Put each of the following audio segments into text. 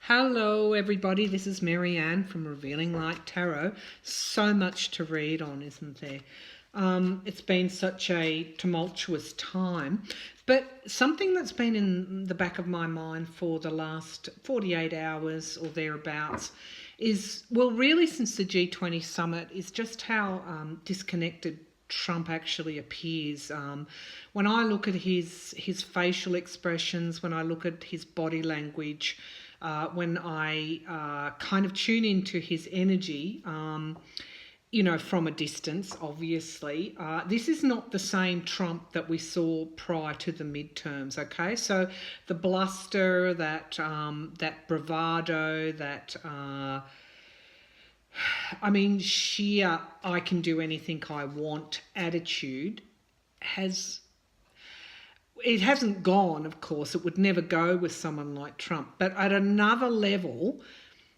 Hello, everybody. This is Marianne from Revealing Light Tarot. So much to read on, isn't there? It's been such a tumultuous time, but something that's been in the back of my mind for the last 48 hours or thereabouts is, well, really since the G20 summit, is just how disconnected Trump actually appears. When I look at his facial expressions, when I look at his body language, when I kind of tune into his energy, from a distance, obviously, this is not the same Trump that we saw prior to the midterms. Okay, so the bluster, that bravado, that sheer "I can do anything I want" attitude hasn't gone, of course. It would never go with someone like Trump. But at another level,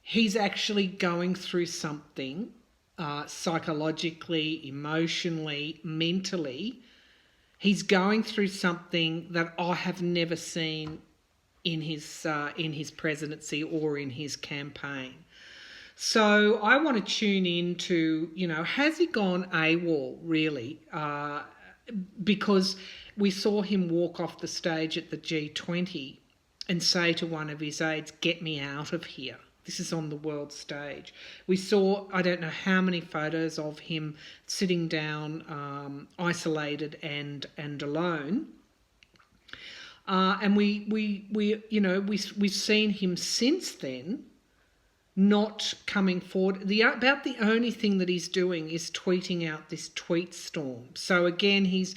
he's actually going through something psychologically, emotionally, mentally. He's going through something that I have never seen in his presidency or in his campaign. So I want to tune into, has he gone AWOL, really? Because we saw him walk off the stage at the G20 and say to one of his aides, "Get me out of here." This is on the world stage. We saw, I don't know how many photos of him sitting down, isolated and alone. And we've seen him since then not coming forward. About the only thing that he's doing is tweeting out this tweet storm. So again, he's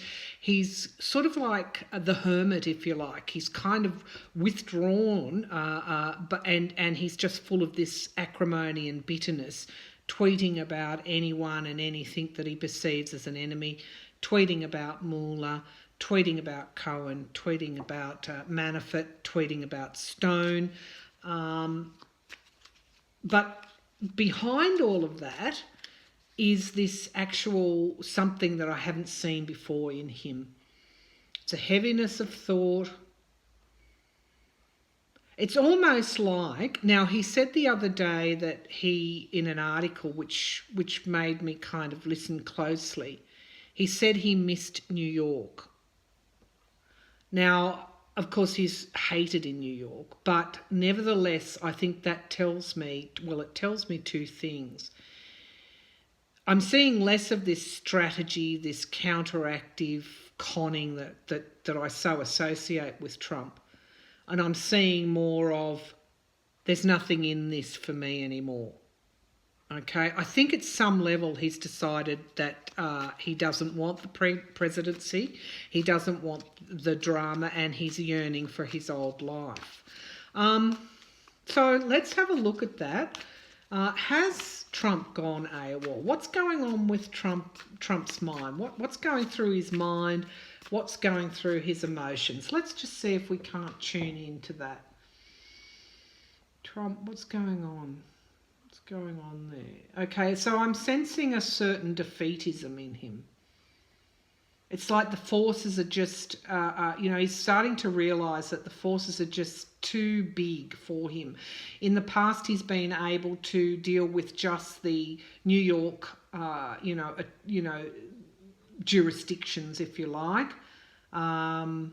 sort of like the hermit, if you like. He's kind of withdrawn, and he's just full of this acrimony and bitterness, tweeting about anyone and anything that he perceives as an enemy, tweeting about Mueller, tweeting about Cohen, tweeting about Manafort, tweeting about Stone. But behind all of that is this actual something that I haven't seen before in him. It's a heaviness of thought. It's almost like, now he said the other day that he, in an article which made me kind of listen closely, he said he missed New York. Now, of course, he's hated in New York, but nevertheless, I think that tells me two things. I'm seeing less of this strategy, this counteractive conning that I so associate with Trump. And I'm seeing more of, there's nothing in this for me anymore. Okay, I think at some level he's decided that he doesn't want the presidency, he doesn't want the drama, and he's yearning for his old life. So let's have a look at that. Has Trump gone AWOL? What's going on with Trump's mind? What's going through his mind? What's going through his emotions? Let's just see if we can't tune into that. Trump, what's going on? What's going on there? Okay, so I'm sensing a certain defeatism in him. It's like the forces are just, he's starting to realise that the forces are just too big for him. In the past, he's been able to deal with just the New York, jurisdictions, if you like. But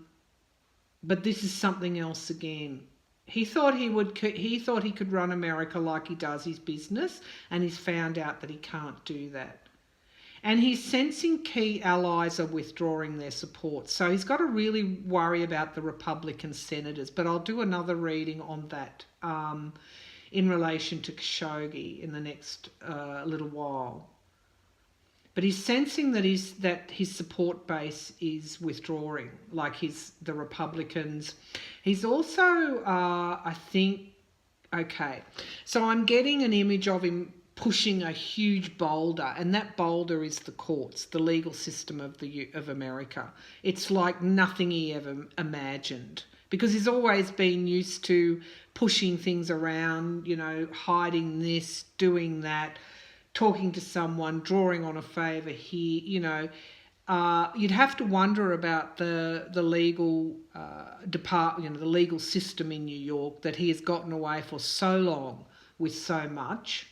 this is something else again. He thought he could run America like he does his business, and he's found out that he can't do that. And he's sensing key allies are withdrawing their support. So he's got to really worry about the Republican senators. But I'll do another reading on that in relation to Khashoggi in the next little while. But he's sensing that his support base is withdrawing, like the Republicans. He's also, so I'm getting an image of him pushing a huge boulder, and that boulder is the courts, the legal system of America. It's like nothing he ever imagined, because he's always been used to pushing things around, hiding this, doing that, talking to someone, drawing on a favour here, you'd have to wonder about the legal department, the legal system in New York, that he has gotten away for so long with so much.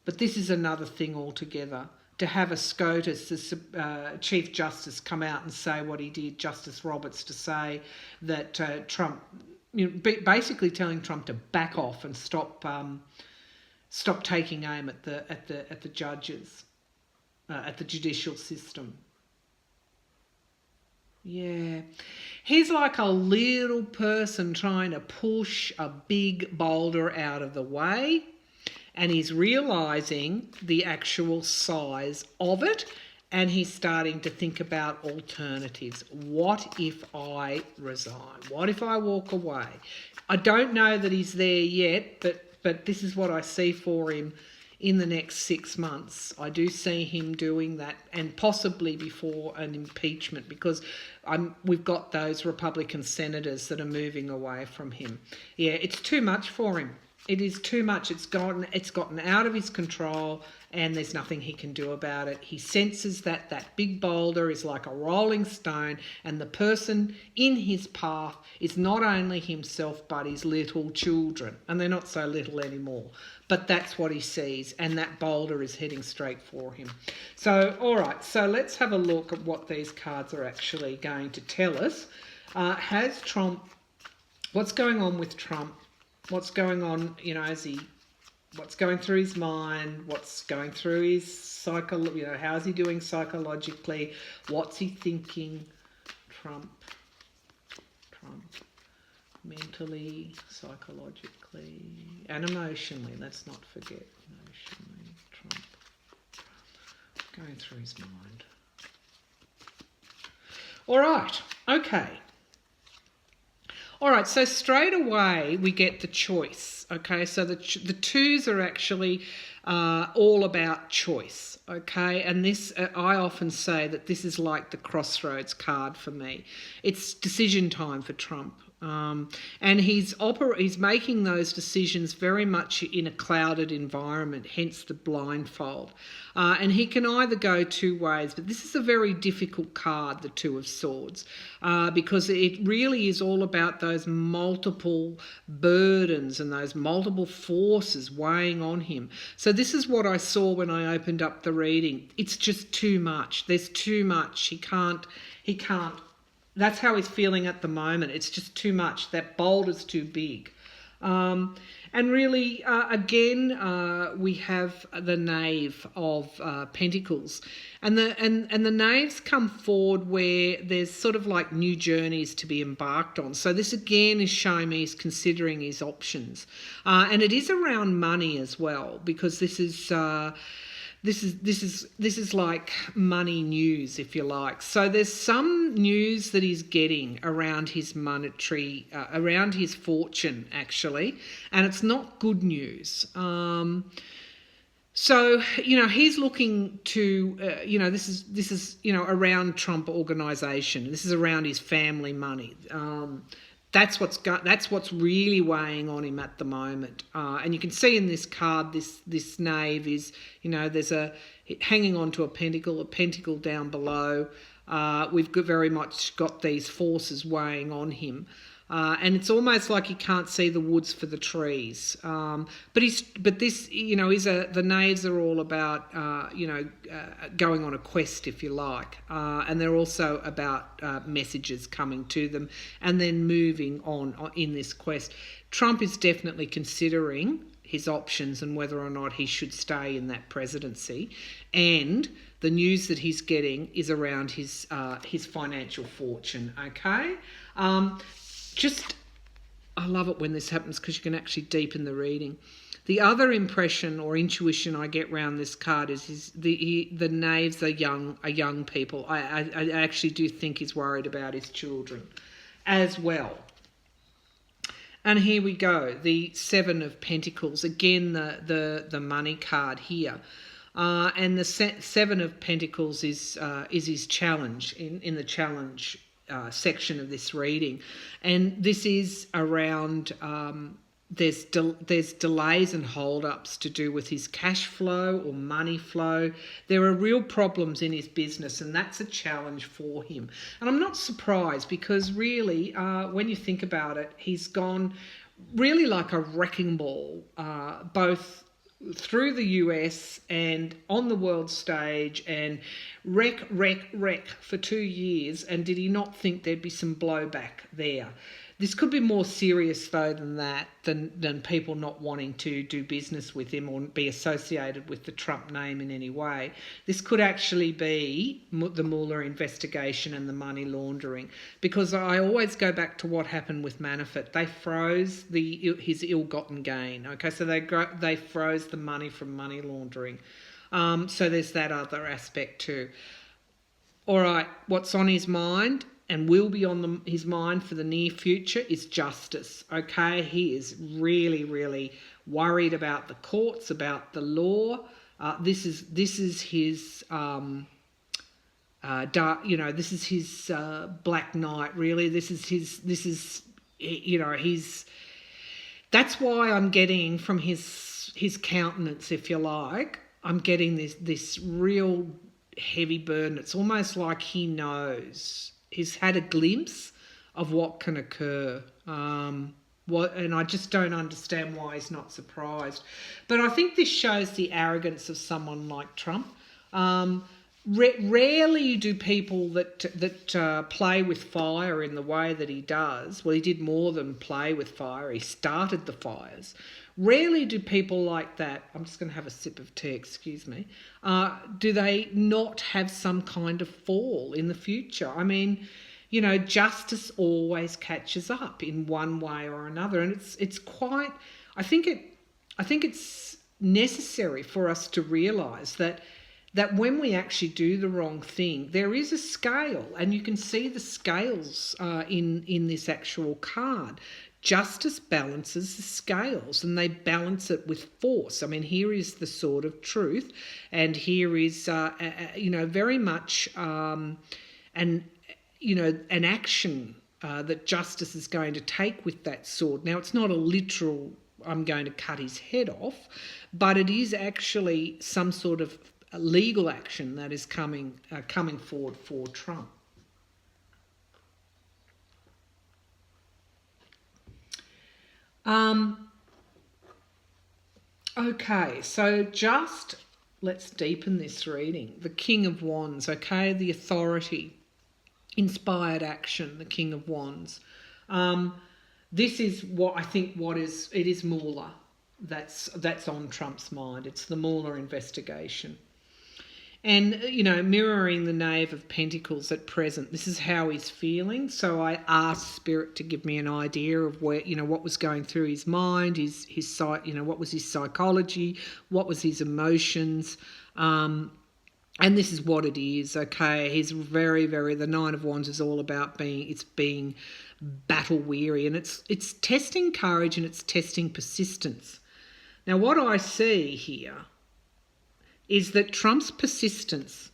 But this is another thing altogether. To have a SCOTUS, the Chief Justice, come out and say what he did, Justice Roberts, to say that Trump, basically telling Trump to back off and stop taking aim at the judges, at the judicial system. Yeah, he's like a little person trying to push a big boulder out of the way, and he's realising the actual size of it, and he's starting to think about alternatives. What if I resign? What if I walk away? I don't know that he's there yet, but this is what I see for him in the next 6 months. I do see him doing that, and possibly before an impeachment, because we've got those Republican senators that are moving away from him. Yeah, it's too much for him. It is too much. It's gotten out of his control, and there's nothing he can do about it. He senses that that big boulder is like a rolling stone, and the person in his path is not only himself but his little children, and they're not so little anymore. But that's what he sees, and that boulder is heading straight for him. So, all right, so let's have a look at what these cards are actually going to tell us. Has Trump, what's going on with Trump? What's going on, what's going through his mind? What's going through his how's he doing psychologically? What's he thinking? Trump, mentally, psychologically, and emotionally. Let's not forget emotionally. Trump going through his mind. All right, okay. All right, so straight away we get the choice. Okay, so the twos are actually all about choice. Okay, and this I often say that this is like the crossroads card for me. It's decision time for Trump. And he's making those decisions very much in a clouded environment, hence the blindfold. And he can either go two ways, but this is a very difficult card, the Two of Swords, because it really is all about those multiple burdens and those multiple forces weighing on him. So this is what I saw when I opened up the reading. It's just too much. There's too much. He can't. That's how he's feeling at the moment. It's just too much. That boulder's too big. And really, again, we have the Knave of Pentacles. And the Knaves come forward where there's sort of like new journeys to be embarked on. So this again is showing me he's considering his options. And it is around money as well, because this is like money news, if you like. So there's some news that he's getting around his monetary, around his fortune, actually, and it's not good news. So, he's looking to, this is around Trump organisation. This is around his family money. That's what's really weighing on him at the moment. And you can see in this card, this knave is, there's hanging on to a pentacle down below. We've very much got these forces weighing on him. And it's almost like he can't see the woods for the trees. But this, the knaves are all about, going on a quest, if you like. And they're also about messages coming to them and then moving on in this quest. Trump is definitely considering his options and whether or not he should stay in that presidency. And the news that he's getting is around his financial fortune, okay? I love it when this happens because you can actually deepen the reading. The other impression or intuition I get around this card is the knaves are young people. I actually do think he's worried about his children as well. And here we go, the Seven of Pentacles. Again, the money card here. And the Seven of Pentacles is his challenge in the challenge section of this reading, and this is around there's delays and hold-ups to do with his cash flow or money flow. There are real problems in his business, and that's a challenge for him. And I'm not surprised, because really, when you think about it, he's gone really like a wrecking ball, both through the US and on the world stage, and wreck for 2 years. And did he not think there'd be some blowback there? This could be more serious, though, than that, than people not wanting to do business with him or be associated with the Trump name in any way. This could actually be the Mueller investigation and the money laundering, because I always go back to what happened with Manafort. They froze his ill-gotten gain. Okay, so they froze the money from money laundering. So there's that other aspect too. All right, what's on his mind and will be on his mind for the near future is justice. Okay, he is really, really worried about the courts, about the law. This is his dark. This is his black night. Really, this is he's. That's why I'm getting from his countenance, if you like, I'm getting this real heavy burden. It's almost like he knows. He's had a glimpse of what can occur. And I just don't understand why he's not surprised. But I think this shows the arrogance of someone like Trump. Rarely do people that play with fire in the way that he does. Well, he did more than play with fire. He started the fires. Rarely do people like that, I'm just going to have a sip of tea, excuse me, do they not have some kind of fall in the future? I mean, justice always catches up in one way or another, and it's quite. I think it's necessary for us to realise that when we actually do the wrong thing, there is a scale, and you can see the scales in this actual card. Justice balances the scales, and they balance it with force. I mean, here is the sword of truth, and here is, very much an action that justice is going to take with that sword. Now, it's not a literal, I'm going to cut his head off, but it is actually some sort of legal action that is coming forward for Trump. Okay, so just let's deepen this reading. The King of Wands, okay, the authority, inspired action, the King of Wands. This is what I think it is Mueller that's on Trump's mind. It's the Mueller investigation. And, mirroring the Knave of Pentacles at present, this is how he's feeling. So I asked Spirit to give me an idea of where, what was going through his mind, his what was his psychology, what was his emotions. And this is what it is, okay? He's very, very, the Nine of Wands is all about being battle weary, and it's testing courage and it's testing persistence. Now, what I see here is that Trump's persistence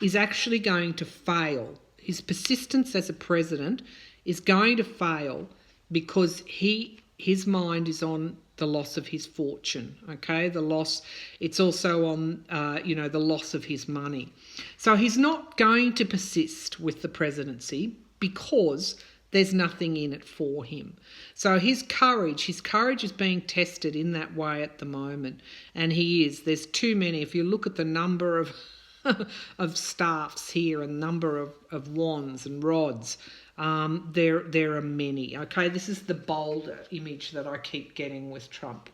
is actually going to fail. His persistence as a president is going to fail because his mind is on the loss of his fortune, okay? It's also on, the loss of his money. So he's not going to persist with the presidency because there's nothing in it for him. So his courage is being tested in that way at the moment. And there's too many. If you look at the number of of staffs here and number of wands and rods, there are many. Okay, this is the bolder image that I keep getting with Trump.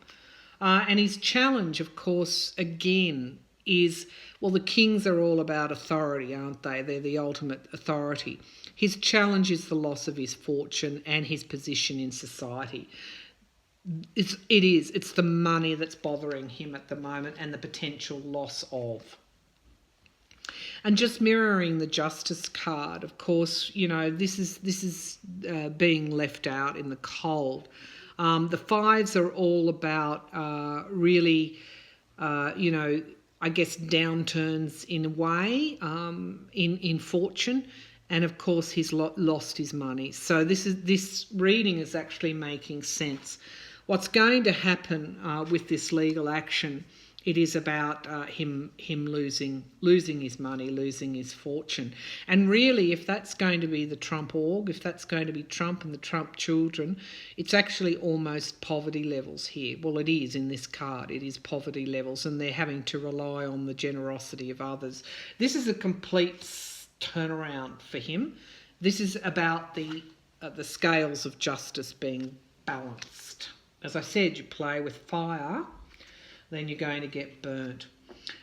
And his challenge, of course, again, is, well, the kings are all about authority, aren't they? They're the ultimate authority. His challenge is the loss of his fortune and his position in society. It's the money that's bothering him at the moment and the potential loss of. And just mirroring the Justice card, of course, this is being left out in the cold. The fives are all about really, I guess downturns in a way, in fortune. And of course, he's lost his money. So this reading is actually making sense. what's going to happen with this legal action, it is about him losing his money, losing his fortune. And really, if that's going to be the Trump org, if that's going to be Trump and the Trump children, it's actually almost poverty levels here. Well, it is in this card. It is poverty levels, and they're having to rely on the generosity of others. This is a complete turnaround for him. This is about the scales of justice being balanced. As I said, you play with fire, then you're going to get burnt.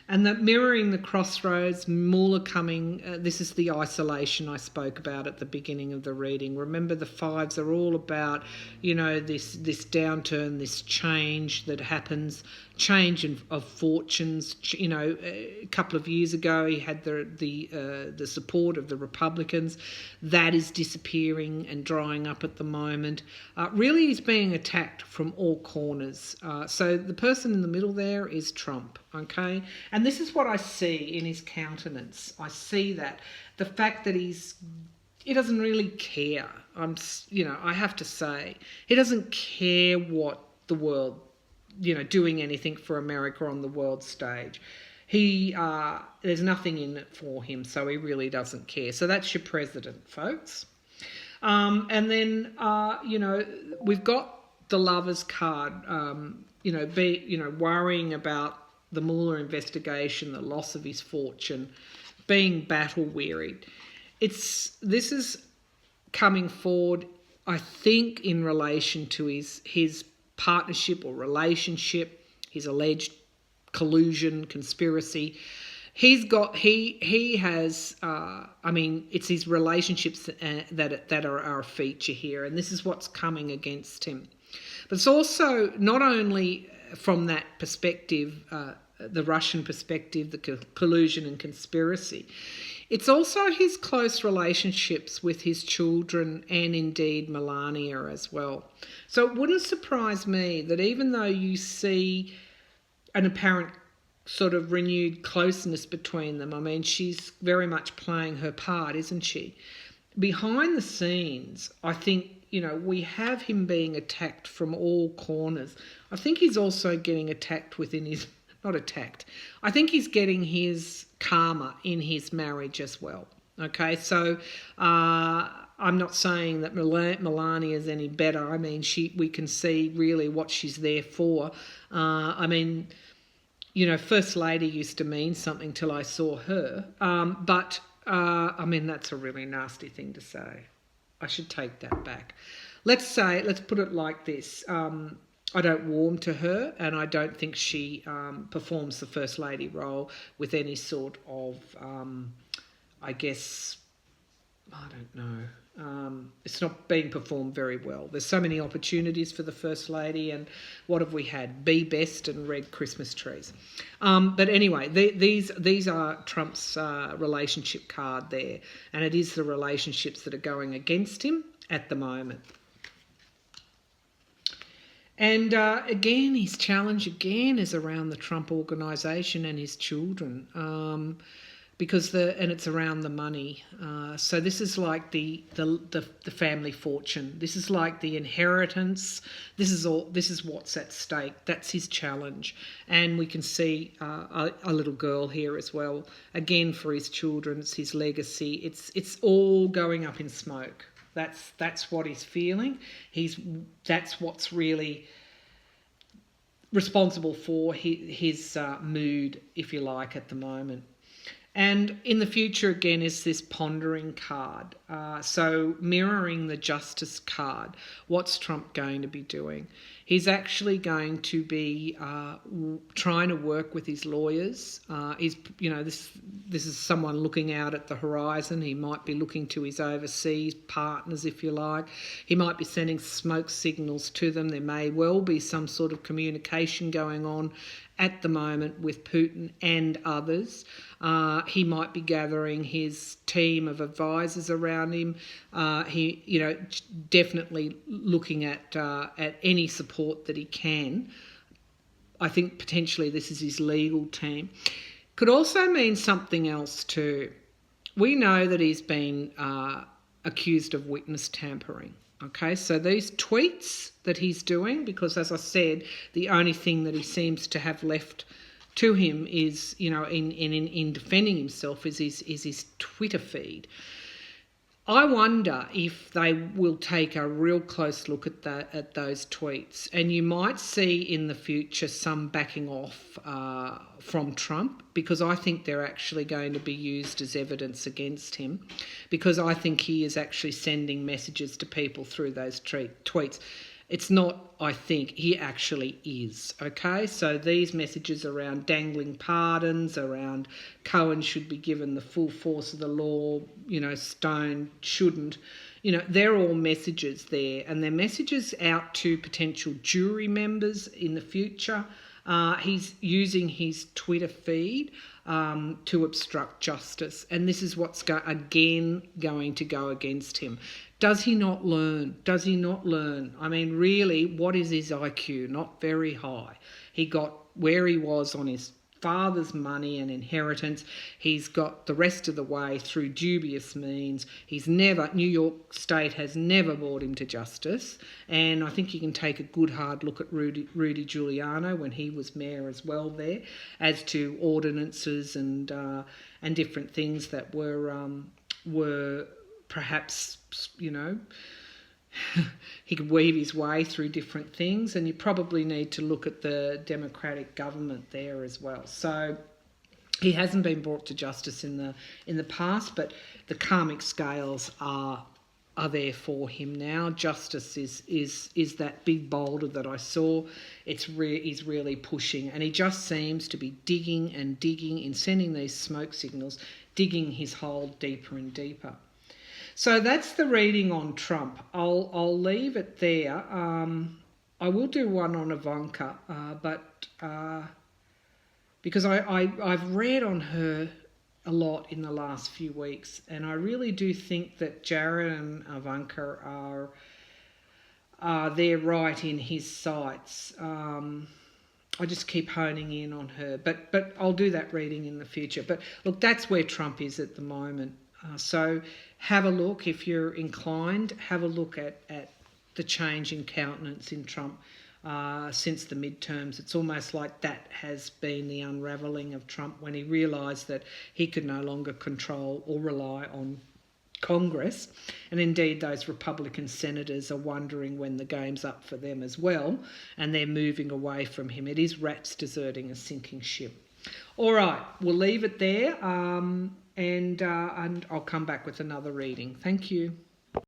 And that mirroring the crossroads, Muller coming, this is the isolation I spoke about at the beginning of the reading. Remember, the fives are all about, this downturn, this change that happens, change of fortunes. A couple of years ago, he had the support of the Republicans. That is disappearing and drying up at the moment. Really, he's being attacked from all corners. So the person in the middle there is Trump, okay? And this is what I see in his countenance. I see that. The fact that he doesn't really care. I have to say, he doesn't care what the world, doing anything for America on the world stage. There's nothing in it for him, so he really doesn't care. So that's your president, folks. And then, we've got the Lovers card, worrying about the Mueller investigation, the loss of his fortune, being battle-wearied. This is coming forward, I think, in relation to his partnership or relationship, his alleged collusion, conspiracy. He has, it's his relationships that are a feature here, and this is what's coming against him. But it's also not only from that perspective, the Russian perspective, the collusion and conspiracy. It's also his close relationships with his children and indeed Melania as well. So it wouldn't surprise me that even though you see an apparent sort of renewed closeness between them, she's very much playing her part, isn't she? Behind the scenes, I think, we have him being attacked from all corners. I think he's also getting attacked within his... Not attacked. I think he's getting his karma in his marriage as well. Okay, so I'm not saying that Melania is any better. We can see really what she's there for. First lady used to mean something till I saw her. But that's a really nasty thing to say. I should take that back. Let's put it like this. I don't warm to her, and I don't think she performs the First Lady role with any sort of, I don't know. It's not being performed very well. There's so many opportunities for the First Lady, and what have we had? Be Best and Red Christmas Trees. But anyway, these are Trump's relationship card there, and it is the relationships that are going against him at the moment. And again, his challenge again is around the Trump organisation and his children, and it's around the money. So this is like the family fortune. This is like the inheritance. This is what's at stake. That's his challenge, and we can see a little girl here as well. Again, for his children, it's his legacy. It's all going up in smoke. That's what he's feeling. That's what's really responsible for his mood, if you like, at the moment. And in the future, again, is this pondering card. So mirroring the justice card, what's Trump going to be doing? He's actually going to be trying to work with his lawyers. This is someone looking out at the horizon. He might be looking to his overseas partners, if you like. He might be sending smoke signals to them. There may well be some sort of communication going on at the moment with Putin and others. He might be gathering his team of advisors around him. Definitely looking at any support that he can. I think potentially this is his legal team. Could also mean something else too. We know that he's been accused of witness tampering. Okay, so these tweets that he's doing, because as I said, the only thing that he seems to have left to him is, in defending himself is his Twitter feed. I wonder if they will take a real close look at those tweets, and you might see in the future some backing off from Trump, because I think they're actually going to be used as evidence against him, because I think he is actually sending messages to people through those tweets. It's not, I think, he actually is, okay? So these messages around dangling pardons, around Cohen should be given the full force of the law, Stone shouldn't, they're all messages there, and they're messages out to potential jury members in the future. He's using his Twitter feed to obstruct justice, and this is what's going to go against him. Does he not learn? Does he not learn? I mean, really, what is his IQ? Not very high. He got where he was on his father's money and inheritance. He's got the rest of the way through dubious means. New York State has never brought him to justice. And I think you can take a good hard look at Rudy Giuliani when he was mayor as well there, as to ordinances and different things that were perhaps, he could weave his way through different things, and you probably need to look at the Democratic government there as well. So he hasn't been brought to justice in the past, but the karmic scales are there for him now. Justice is that big boulder that I saw. He's really pushing, and he just seems to be digging and digging in sending these smoke signals, digging his hole deeper and deeper. So that's the reading on Trump. I'll leave it there. I will do one on Ivanka, but because I've read on her a lot in the last few weeks, and I really do think that Jared and Ivanka are they're right in his sights. I just keep honing in on her, but I'll do that reading in the future. But look, that's where Trump is at the moment. So have a look, if you're inclined, have a look at the change in countenance in Trump since the midterms. It's almost like that has been the unravelling of Trump, when he realised that he could no longer control or rely on Congress. And indeed, those Republican senators are wondering when the game's up for them as well, and they're moving away from him. It is rats deserting a sinking ship. All right, we'll leave it there. And I'll come back with another reading. Thank you.